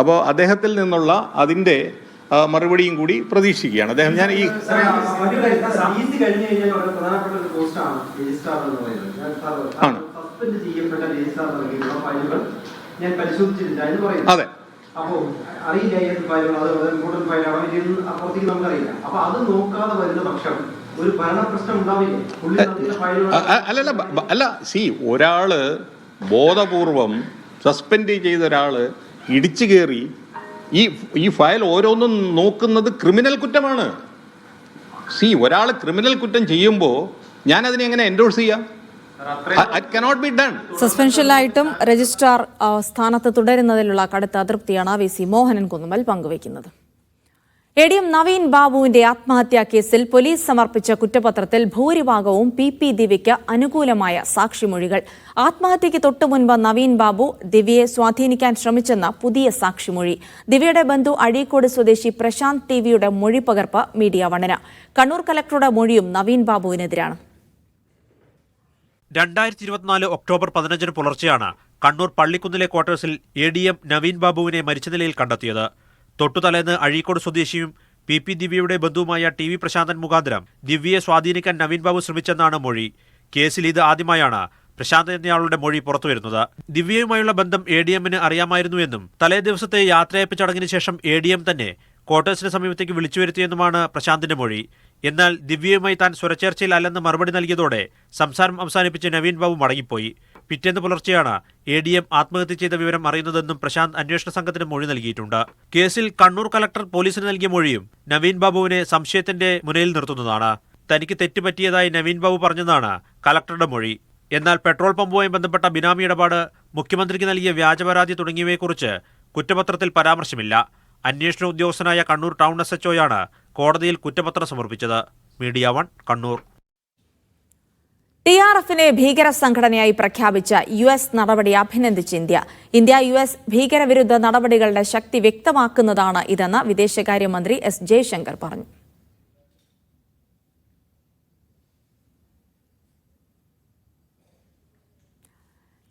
അപ്പോൾ അദ്ദേഹത്തിൽ നിന്നുള്ള അതിന്റെ മറുപടിയും കൂടി പ്രതീക്ഷിക്കുകയാണ്. അദ്ദേഹം ഞാൻ ഈ അതെ അപ്പോൾ അറിയില്ല ഏത് ഫയലുകൾ, അത് ഇമ്പോർട്ടന്റ് ഫയലാണ്, അപ്പുറത്തേക്ക് നമുക്കറിയില്ല. അപ്പൊ അത് നോക്കാതെ വരുന്ന പക്ഷം ഒരു ഭരണ പ്രശ്നം ഉണ്ടാവില്ലേ? അല്ല ഒരാള് ബോധപൂർവം സസ്പെൻഡ് ചെയ്ത ഒരാള് ഇടിച്ചു കയറി ഈ ഫയൽ ഓരോന്നും നോക്കുന്നത് ക്രിമിനൽ കുറ്റമാണ്. ഒരാൾ ക്രിമിനൽ കുറ്റം ചെയ്യുമ്പോൾ ഞാൻ അതിനെ എങ്ങനെ എൻഡോഴ്സ് ചെയ്യാം? സസ്പെൻഷനിലായിട്ടും രജിസ്ട്രാർ സ്ഥാനത്ത് തുടരുന്നതിലുള്ള കടുത്ത അതൃപ്തിയാണ് VC മോഹനൻ കുന്നുമ്മൽ പങ്കുവയ്ക്കുന്നത്. ADM നവീൻ ബാബുവിന്റെ ആത്മഹത്യാ കേസിൽ പോലീസ് സമർപ്പിച്ച കുറ്റപത്രത്തിൽ ഭൂരിഭാഗവും PP ദിവ്യയ്ക്ക് അനുകൂലമായ സാക്ഷിമൊഴികൾ. ആത്മഹത്യയ്ക്ക് തൊട്ടുമുൻപ് നവീൻ ബാബു ദിവ്യയെ സ്വാധീനിക്കാൻ ശ്രമിച്ചെന്ന പുതിയ സാക്ഷിമൊഴി. ദിവ്യയുടെ ബന്ധു അഴീക്കോട് സ്വദേശി പ്രശാന്ത് TVയുടെ മൊഴിപ്പകർപ്പ് മീഡിയ 1-ന്. കണ്ണൂർ കലക്ടറുടെ മൊഴിയും നവീൻ ബാബുവിനെതിരാണ്. 2024 ഒക്ടോബർ 15 പുലർച്ചെയാണ് കണ്ണൂർ പള്ളിക്കുന്നിലെ ക്വാർട്ടേഴ്സിൽ ADM നവീൻ ബാബുവിനെ മരിച്ച നിലയിൽ കണ്ടെത്തിയത്. തൊട്ടുതലേന്ന് അഴീക്കോട് സ്വദേശിയും PP ദിവ്യയുടെ ബന്ധുവുമായ TV പ്രശാന്തൻ മുഖാന്തരം ദിവ്യയെ സ്വാധീനിക്കാൻ നവീൻ ബാബു ശ്രമിച്ചെന്നാണ് മൊഴി. കേസിൽ ഇത് ആദ്യമായാണ് പ്രശാന്ത് എന്നയാളുടെ മൊഴി പുറത്തുവരുന്നത്. ദിവ്യയുമായുള്ള ബന്ധം ADMന് അറിയാമായിരുന്നുവെന്നും തലേ ദിവസത്തെ യാത്രയയപ്പ് ചടങ്ങിന് ശേഷം ADM തന്നെ ക്വാർട്ടേഴ്സിന് സമീപത്തേക്ക് വിളിച്ചു വരുത്തിയെന്നുമാണ് പ്രശാന്തിന്റെ മൊഴി. എന്നാൽ ദിവ്യയുമായി താൻ സ്വരച്ചേർച്ചയിലല്ലെന്ന് മറുപടി നൽകിയതോടെ സംസാരം അവസാനിപ്പിച്ച് നവീൻ ബാബു മടങ്ങിപ്പോയി. പിറ്റേന്ന് പുലർച്ചെയാണ് ADM ആത്മഹത്യ ചെയ്ത വിവരം അറിയുന്നതെന്നും പ്രശാന്ത് അന്വേഷണ സംഘത്തിന് മൊഴി നൽകിയിട്ടുണ്ട്. കേസിൽ കണ്ണൂർ കലക്ടർ പോലീസിന് നൽകിയ മൊഴിയും നവീൻ ബാബുവിനെ സംശയത്തിന്റെ മുനയിൽ നിർത്തുന്നതാണ്. തനിക്ക് തെറ്റുപറ്റിയതായി നവീൻ ബാബു പറഞ്ഞതാണ് കലക്ടറുടെ മൊഴി. എന്നാൽ പെട്രോൾ പമ്പുമായി ബന്ധപ്പെട്ട ബിനാമി ഇടപാട്, മുഖ്യമന്ത്രിക്ക് നൽകിയ വ്യാജപരാതി തുടങ്ങിയവയെക്കുറിച്ച് കുറ്റപത്രത്തിൽ പരാമർശമില്ല. അന്വേഷണ ഉദ്യോഗസ്ഥനായ കണ്ണൂർ ടൗൺ SHOയാണ് കോടതിയിൽ കുറ്റപത്രം സമർപ്പിച്ചത്. മീഡിയ 1 കണ്ണൂർ. TRFനെ ഭീകര സംഘടനയായി പ്രഖ്യാപിച്ച US നടപടി അഭിനന്ദിച്ച് ഇന്ത്യ US ഭീകരവിരുദ്ധ നടപടികളുടെ ശക്തി വ്യക്തമാക്കുന്നതാണ് ഇതെന്ന് വിദേശകാര്യമന്ത്രി S ജയശങ്കർ പറഞ്ഞു.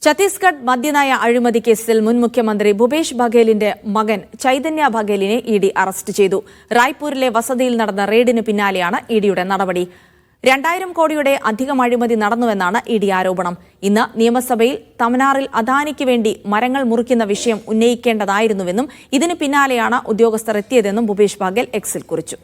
ഛത്തീസ്ഗഡ് മദ്യനയ അഴിമതി കേസിൽ മുൻ മുഖ്യമന്ത്രി ഭൂപേഷ് ബഘേലിന്റെ മകൻ ചൈതന്യ ബഘേലിനെ ED അറസ്റ്റ് ചെയ്തു. റായ്പൂരിലെ വസതിയിൽ നടന്ന റെയ്ഡിന് പിന്നാലെയാണ് EDയുടെ നടപടി. 2000 കോടിയുടെ അധികം അഴിമതി നടന്നുവെന്നാണ് ഇഡി ആരോപണം. ഇന്ന് നിയമസഭയിൽ തമനാറിൽ അദാനിക്ക് വേണ്ടി മരങ്ങൾ മുറിക്കുന്ന വിഷയം ഉന്നയിക്കേണ്ടതായിരുന്നുവെന്നും ഇതിന് പിന്നാലെയാണ് ഉദ്യോഗസ്ഥർ എത്തിയതെന്നും ഭൂപേഷ് ബാഗേൽ എക്സിൽ കുറിച്ചു.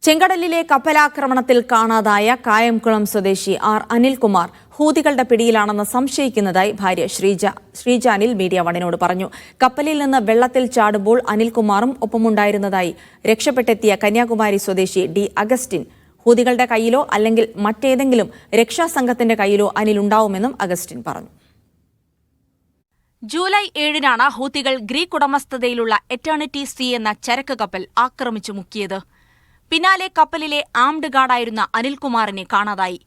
ചെങ്കടലിലെ കപ്പലാക്രമണത്തിൽ കാണാതായ കായംകുളം സ്വദേശി ആർ അനിൽകുമാർ ഹൂതികളുടെ പിടിയിലാണെന്ന് സംശയിക്കുന്നതായി ഭാര്യ ശ്രീജ അനിൽ മീഡിയ വണിനോട് പറഞ്ഞു. കപ്പലിൽ നിന്ന് വെള്ളത്തിൽ ചാടുമ്പോൾ അനിൽകുമാറും ഒപ്പമുണ്ടായിരുന്നതായി രക്ഷപ്പെട്ടെത്തിയ കന്യാകുമാരി സ്വദേശി ഡി അഗസ്റ്റിൻ ഹൂതികളുടെ കയ്യിലോ അല്ലെങ്കിൽ മറ്റേതെങ്കിലും രക്ഷാസംഘത്തിന്റെ കയ്യിലോ അനിൽ ഉണ്ടാവുമെന്നും അഗസ്റ്റിൻ പറഞ്ഞു. ജൂലൈ 7-നാണ് ഹൂതികൾ ഗ്രീക്ക് ഉടമസ്ഥതയിലുള്ള എറ്റേണിറ്റി സീ എന്ന ചരക്ക് കപ്പൽ ആക്രമിച്ചു മുക്കിയത്. പിന്നാലെ കപ്പലിലെ ആംഡ് ഗാർഡായിരുന്ന അനിൽകുമാറിനെ കാണാതായി.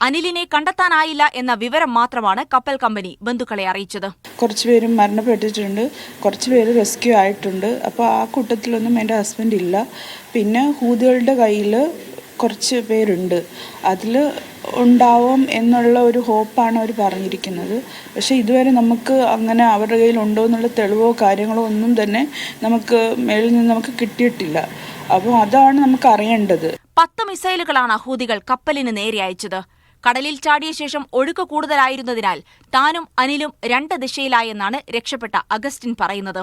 അനിലിനെ കണ്ടെത്താനായില്ല എന്ന വിവരം മാത്രമാണ് കപ്പൽ കമ്പനി ബന്ധുക്കളെ അറിയിച്ചത്. കുറച്ചുപേരും മരണപ്പെട്ടിട്ടുണ്ട്, കുറച്ചുപേര് റെസ്ക്യൂ ആയിട്ടുണ്ട്. അപ്പോൾ ആ കൂട്ടത്തിലൊന്നും എൻ്റെ ഹസ്ബൻഡ് ഇല്ല. പിന്നെ ഹൂതികളുടെ കയ്യിൽ കുറച്ച് പേരുണ്ട്, അതിൽ ഉണ്ടാവും എന്നുള്ള ഒരു ഹോപ്പാണ് അവർ പറഞ്ഞിരിക്കുന്നത്. പക്ഷേ ഇതുവരെ നമുക്ക് അങ്ങനെ അവരുടെ കയ്യിൽ ഉണ്ടോ എന്നുള്ള തെളിവോ കാര്യങ്ങളോ ഒന്നും തന്നെ നമുക്ക് മേളിൽ നിന്ന് നമുക്ക് കിട്ടിയിട്ടില്ല. അപ്പോൾ അതാണ് നമുക്ക് അറിയേണ്ടത്. 10 മിസൈലുകളാണ് ഹൂതികൾ കപ്പലിന് നേരെ അയച്ചത്. കടലിൽ ചാടിയ ശേഷം ഒഴുക്ക് കൂടുതലായിരുന്നതിനാൽ താനും അനിലും 2 ദിശയിലായെന്നാണ് രക്ഷപ്പെട്ട അഗസ്റ്റിൻ പറയുന്നത്.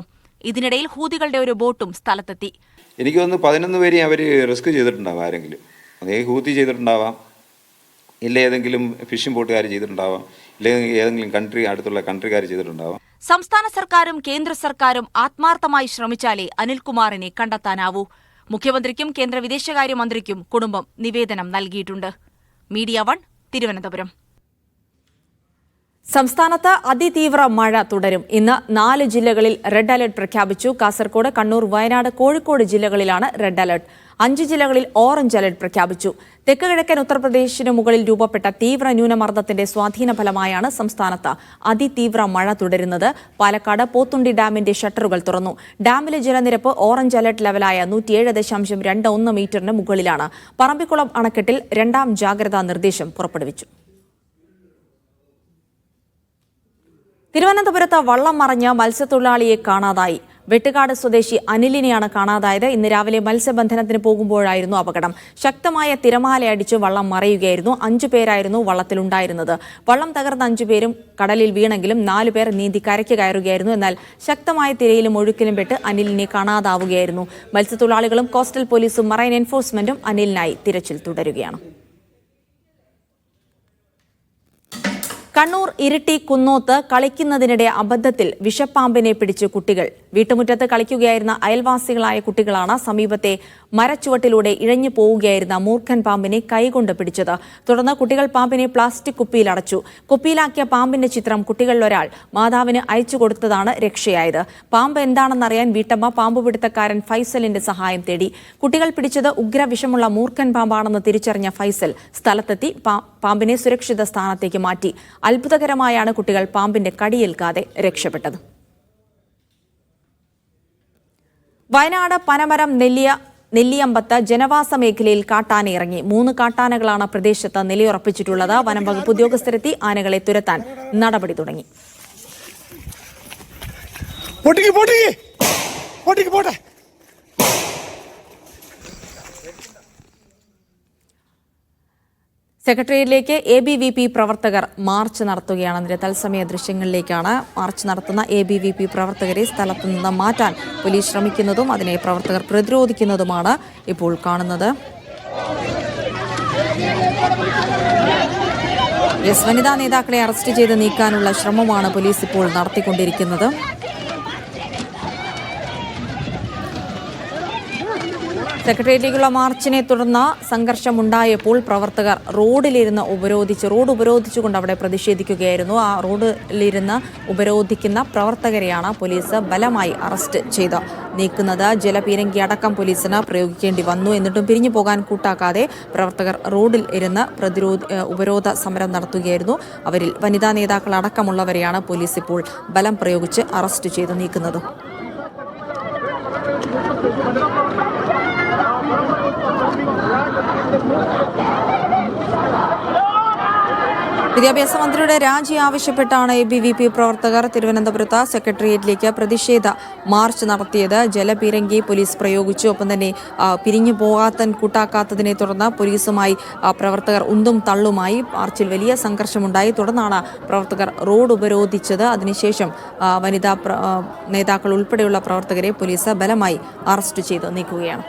ഇതിനിടയിൽ ഹൂതികളുടെ ഒരു ബോട്ടും സ്ഥലത്തെത്തി. എനിക്ക് തോന്നുന്നു 11 പേരെയും അവർ റെസ്ക്യൂ ചെയ്തിട്ടുണ്ടാവാം. ആരെങ്കിലും അതേ ഹൂതി ചെയ്തിട്ടുണ്ടാവാം, ഇല്ല ഏതെങ്കിലും ഫിഷിംഗ് ബോട്ടുകാർ ചെയ്തിട്ടുണ്ടാവാം, ഇല്ലെങ്കിൽ ഏതെങ്കിലും അടുത്തുള്ള കൺട്രിക്കാർ ചെയ്തിട്ടുണ്ടാവാം. സംസ്ഥാന സർക്കാരും കേന്ദ്ര സർക്കാരും ആത്മാർത്ഥമായി ശ്രമിച്ചാലേ അനിൽകുമാറിനെ കണ്ടെത്താനാവൂ. മുഖ്യമന്ത്രിക്കും കേന്ദ്ര വിദേശകാര്യമന്ത്രിക്കും കുടുംബം നിവേദനം നൽകിയിട്ടുണ്ട്. മീഡിയ 1 തിരുവനന്തപുരം. സംസ്ഥാനത്ത് അതിതീവ്ര മഴ തുടരും. ഇന്ന് 4 ജില്ലകളിൽ റെഡ് അലർട്ട് പ്രഖ്യാപിച്ചു. കാസർഗോഡ്, കണ്ണൂർ, വയനാട്, കോഴിക്കോട് ജില്ലകളിലാണ് റെഡ് അലർട്ട്. 5 ജില്ലകളിൽ ഓറഞ്ച് അലർട്ട് പ്രഖ്യാപിച്ചു. തെക്ക് കിഴക്കൻ ഉത്തർപ്രദേശിന് മുകളിൽ രൂപപ്പെട്ട തീവ്ര ന്യൂനമർദ്ദത്തിന്റെ സ്വാധീന ഫലമായാണ് സംസ്ഥാനത്ത് അതിതീവ്ര മഴ തുടരുന്നത്. പാലക്കാട് പോത്തുണ്ടി ഡാമിന്റെ ഷട്ടറുകൾ തുറന്നു. ഡാമിലെ ജലനിരപ്പ് ഓറഞ്ച് അലർട്ട് ലെവലായ 107.21 മീറ്ററിന് മുകളിലാണ്. പറമ്പിക്കുളം അണക്കെട്ടിൽ 2ാം ജാഗ്രതാ നിർദ്ദേശം പുറപ്പെടുവിച്ചു. തിരുവനന്തപുരത്ത് വള്ളം മറിഞ്ഞ മത്സ്യത്തൊഴിലാളിയെ കാണാതായി. വെട്ടുകാട് സ്വദേശി അനിലിനെയാണ് കാണാതായത്. ഇന്ന് രാവിലെ മത്സ്യബന്ധനത്തിന് പോകുമ്പോഴായിരുന്നു അപകടം. ശക്തമായ തിരമാലയടിച്ച് വള്ളം മറയുകയായിരുന്നു. 5 പേരായിരുന്നു വള്ളത്തിലുണ്ടായിരുന്നത്. വള്ളം തകർന്ന 5 പേരും കടലിൽ വീണെങ്കിലും 4 പേർ നീന്തി കരയ്ക്ക് കയറുകയായിരുന്നു. എന്നാൽ ശക്തമായ തിരയിലും ഒഴുക്കിലും പെട്ട് അനിലിനെ കാണാതാവുകയായിരുന്നു. മത്സ്യത്തൊഴിലാളികളും കോസ്റ്റൽ പോലീസും മറൈൻ എൻഫോഴ്സ്മെന്റും അനിലിനായി തിരച്ചിൽ തുടരുകയാണ്. കണ്ണൂർ ഇരിട്ടി കുന്നോത്ത് കളിക്കുന്നതിനിടെ അബദ്ധത്തിൽ വിഷപ്പാമ്പിനെ പിടിച്ച് കുട്ടികൾ. വീട്ടുമുറ്റത്ത് കളിക്കുകയായിരുന്ന അയൽവാസികളായ കുട്ടികളാണ് സമീപത്തെ മരച്ചുവട്ടിലൂടെ ഇഴഞ്ഞു പോവുകയായിരുന്ന മൂർഖൻ പാമ്പിനെ കൈകൊണ്ട് പിടിച്ചത്. തുടർന്ന് കുട്ടികൾ പാമ്പിനെ പ്ലാസ്റ്റിക് കുപ്പിയിൽ അടച്ചു. കുപ്പിയിലാക്കിയ പാമ്പിന്റെ ചിത്രം കുട്ടികളിലൊരാൾ മാതാവിന് അയച്ചു കൊടുത്തതാണ് രക്ഷയായത്. പാമ്പ് എന്താണെന്നറിയാൻ വീട്ടമ്മ പാമ്പുപിടുത്തക്കാരൻ ഫൈസലിന്റെ സഹായം തേടി. കുട്ടികൾ പിടിച്ചത് ഉഗ്രവിഷമുള്ള മൂർഖൻ പാമ്പാണെന്ന് തിരിച്ചറിഞ്ഞ ഫൈസൽ സ്ഥലത്തെത്തി പാമ്പിനെ സുരക്ഷിത സ്ഥാനത്തേക്ക് മാറ്റി. അത്ഭുതകരമായാണ് കുട്ടികൾ പാമ്പിന്റെ കടിയേൽക്കാതെ രക്ഷപ്പെട്ടത്. വയനാട് പനമരം നെല്ലിയമ്പത്ത് ജനവാസ മേഖലയിൽ കാട്ടാന ഇറങ്ങി. 3 കാട്ടാനകളാണ് പ്രദേശത്ത് നിലയുറപ്പിച്ചിട്ടുള്ളത്. വനം വകുപ്പ് ഉദ്യോഗസ്ഥരെത്തി ആനകളെ തുരത്താൻ നടപടി തുടങ്ങി. സെക്രട്ടേറിയറ്റിലേക്ക് ABVP പ്രവർത്തകർ മാർച്ച് നടത്തുകയാണ്. അതിന്റെ തത്സമയ ദൃശ്യങ്ങളിലേക്കാണ്. മാർച്ച് നടത്തുന്ന ABVP പ്രവർത്തകരെ സ്ഥലത്തു നിന്ന് മാറ്റാൻ പോലീസ് ശ്രമിക്കുന്നതും അതിനെ പ്രവർത്തകർ പ്രതിരോധിക്കുന്നതുമാണ് ഇപ്പോൾ കാണുന്നത്. വനിതാ നേതാക്കളെ അറസ്റ്റ് ചെയ്ത് നീക്കാനുള്ള ശ്രമമാണ് പോലീസ് ഇപ്പോൾ നടത്തിക്കൊണ്ടിരിക്കുന്നത്. സെക്രട്ടേറിയറ്റിലേക്കുള്ള മാർച്ചിനെ തുടർന്ന് സംഘർഷമുണ്ടായപ്പോൾ പ്രവർത്തകർ റോഡ് ഉപരോധിച്ചുകൊണ്ട് അവിടെ പ്രതിഷേധിക്കുകയായിരുന്നു. ആ റോഡിലിരുന്ന് ഉപരോധിക്കുന്ന പ്രവർത്തകരെയാണ് പോലീസ് ബലമായി അറസ്റ്റ് ചെയ്ത് നീക്കുന്നത്. ജലപീരങ്കി അടക്കം പോലീസിന് പ്രയോഗിക്കേണ്ടി വന്നു. എന്നിട്ടും പിരിഞ്ഞു പോകാൻ കൂട്ടാക്കാതെ പ്രവർത്തകർ റോഡിൽ ഇരുന്ന് ഉപരോധ സമരം നടത്തുകയായിരുന്നു. അവരിൽ വനിതാ നേതാക്കൾ അടക്കമുള്ളവരെയാണ് പോലീസ് ഇപ്പോൾ ബലം പ്രയോഗിച്ച് അറസ്റ്റ് ചെയ്ത് നീക്കുന്നത്. വിദ്യാഭ്യാസ മന്ത്രിയുടെ രാജി ആവശ്യപ്പെട്ടാണ് ABVP പ്രവർത്തകർ തിരുവനന്തപുരത്ത് സെക്രട്ടേറിയറ്റിലേക്ക് പ്രതിഷേധ മാർച്ച് നടത്തിയത്. ജലപീരങ്കി പോലീസ് പ്രയോഗിച്ചു. ഒപ്പം തന്നെ പിരിഞ്ഞു പോകാൻ കൂട്ടാക്കാത്തതിനെ തുടർന്ന് പോലീസുമായി പ്രവർത്തകർ ഉന്തും തള്ളുമായി. മാർച്ചിൽ വലിയ സംഘർഷമുണ്ടായി. തുടർന്നാണ് പ്രവർത്തകർ റോഡ് ഉപരോധിച്ചത്. അതിനുശേഷം വനിതാ നേതാക്കൾ ഉൾപ്പെടെയുള്ള പ്രവർത്തകരെ പോലീസ് ബലമായി അറസ്റ്റ് ചെയ്ത് നീക്കുകയാണ്.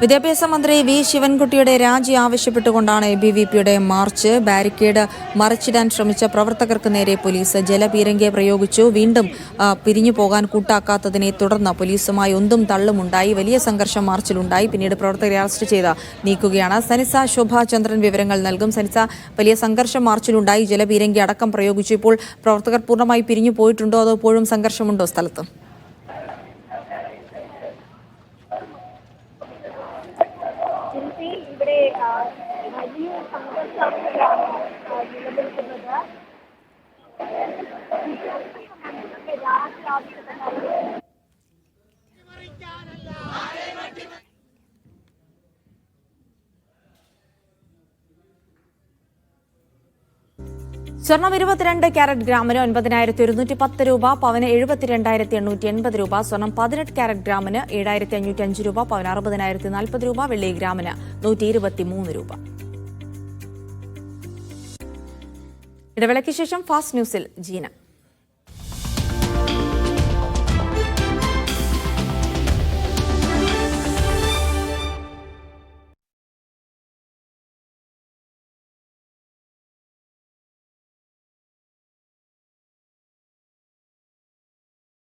വിദ്യാഭ്യാസ മന്ത്രി വി ശിവൻകുട്ടിയുടെ രാജി ആവശ്യപ്പെട്ടുകൊണ്ടാണ് ABVPയുടെ മാർച്ച്. ബാരിക്കേഡ് മറിച്ചിടാൻ ശ്രമിച്ച പ്രവർത്തകർക്ക് നേരെ പോലീസ് ജലപീരങ്കി പ്രയോഗിച്ചു. വീണ്ടും പിരിഞ്ഞു പോകാൻ കൂട്ടാക്കാത്തതിനെ തുടർന്ന് പോലീസുമായി ഒന്നും തള്ളുമുണ്ടായി. വലിയ സംഘർഷം മാർച്ചിലുണ്ടായി. പിന്നീട് പ്രവർത്തകരെ അറസ്റ്റ് ചെയ്ത് നീക്കുകയാണ്. സനിസ ശോഭാചന്ദ്രൻ വിവരങ്ങൾ നൽകും. സനിസ, വലിയ സംഘർഷം മാർച്ചിലുണ്ടായി. ജലപീരങ്കി അടക്കം പ്രയോഗിച്ചു. ഇപ്പോൾ പ്രവർത്തകർ പൂർണ്ണമായി പിരിഞ്ഞു പോയിട്ടുണ്ടോ അതോ ഇപ്പോഴും സംഘർഷമുണ്ടോ സ്ഥലത്ത്? ഇവിടെ വലിയ സംഘർഷമാണ് നിലനിൽക്കുന്നത്. സ്വർണം 22 ക്യാരറ്റ് ഗ്രാമിന് 9,110 രൂപ, പവന് 72,880 രൂപ. സ്വർണം 18 ക്യാരറ്റ് ഗ്രാമിന് 7,505 രൂപ, പവന് 60,040 രൂപ. വെള്ളി ഗ്രാമിന് 123 രൂപ. ഇടവേളയ്ക്ക് ശേഷം ഫാസ്റ്റ് ന്യൂസിൽ ജീന.